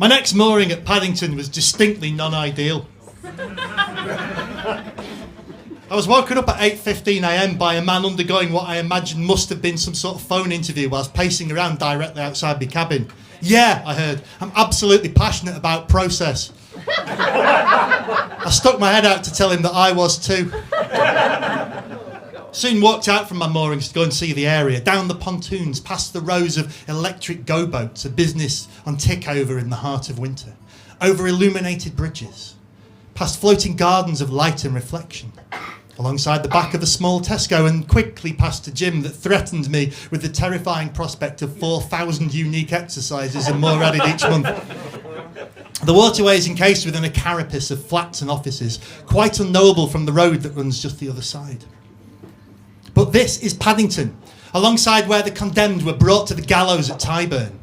My next mooring at Paddington was distinctly non-ideal. I was woken up at 8:15 a.m. by a man undergoing what I imagine must have been some sort of phone interview whilst pacing around directly outside my cabin. Yeah, I heard, I'm absolutely passionate about process. I stuck my head out to tell him that I was too. Soon walked out from my moorings to go and see the area, down the pontoons, past the rows of electric go-boats, a business on tick-over in the heart of winter, over illuminated bridges, past floating gardens of light and reflection, alongside the back of a small Tesco, and quickly past a gym that threatened me with the terrifying prospect of 4,000 unique exercises and more added each month. The waterway is encased within a carapace of flats and offices, quite unknowable from the road that runs just the other side. But this is Paddington, alongside where the condemned were brought to the gallows at Tyburn.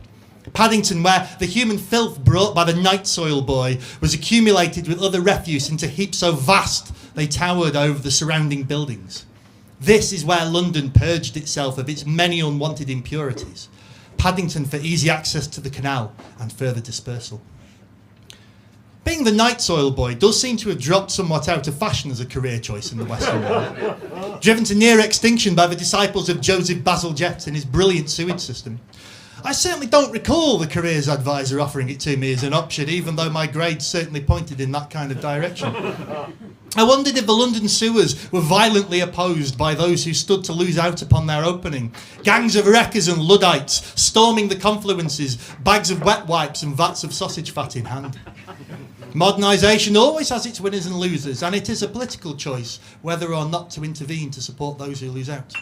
Paddington, where the human filth brought by the Nightsoil boy was accumulated with other refuse into heaps so vast they towered over the surrounding buildings. This is where London purged itself of its many unwanted impurities. Paddington for easy access to the canal and further dispersal. Being the Nightsoil boy does seem to have dropped somewhat out of fashion as a career choice in the Western world. Driven to near extinction by the disciples of Joseph Bazalgette and his brilliant sewage system. I certainly don't recall the careers advisor offering it to me as an option, even though my grades certainly pointed in that kind of direction. I wondered if the London sewers were violently opposed by those who stood to lose out upon their opening. Gangs of wreckers and Luddites storming the confluences, bags of wet wipes and vats of sausage fat in hand. Modernisation always has its winners and losers, and it is a political choice whether or not to intervene to support those who lose out.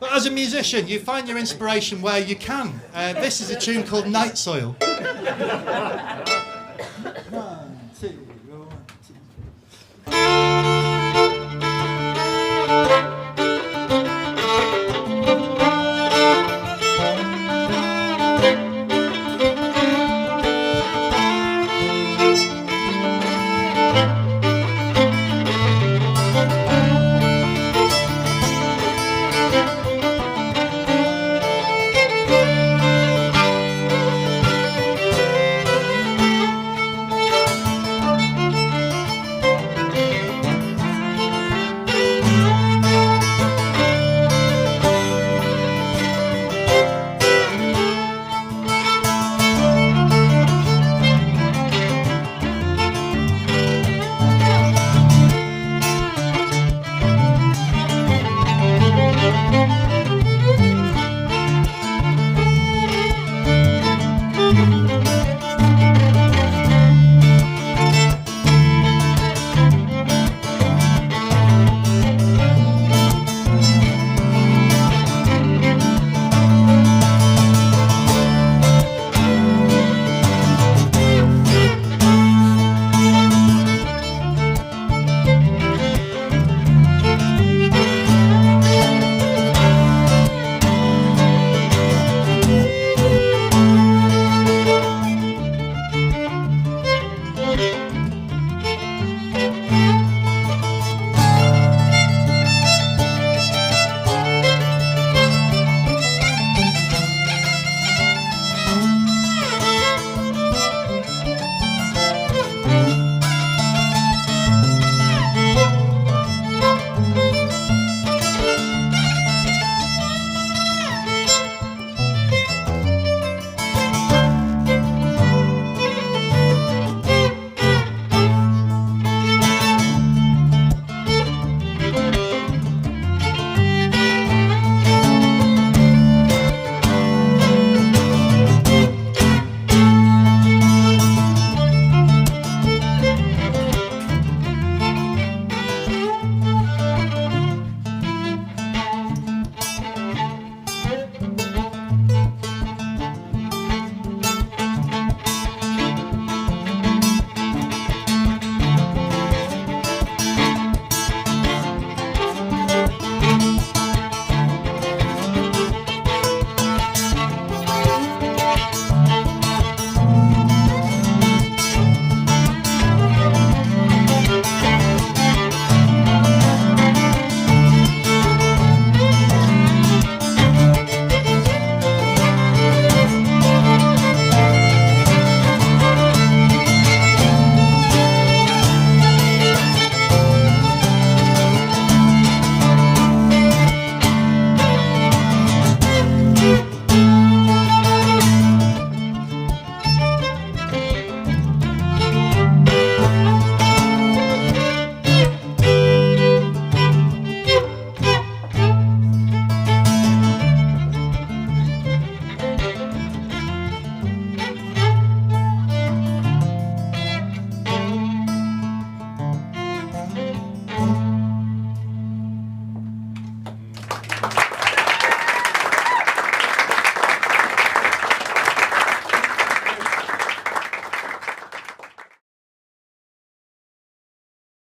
But as a musician, you find your inspiration where you can. This is a tune called Nightsoil. 1, 2...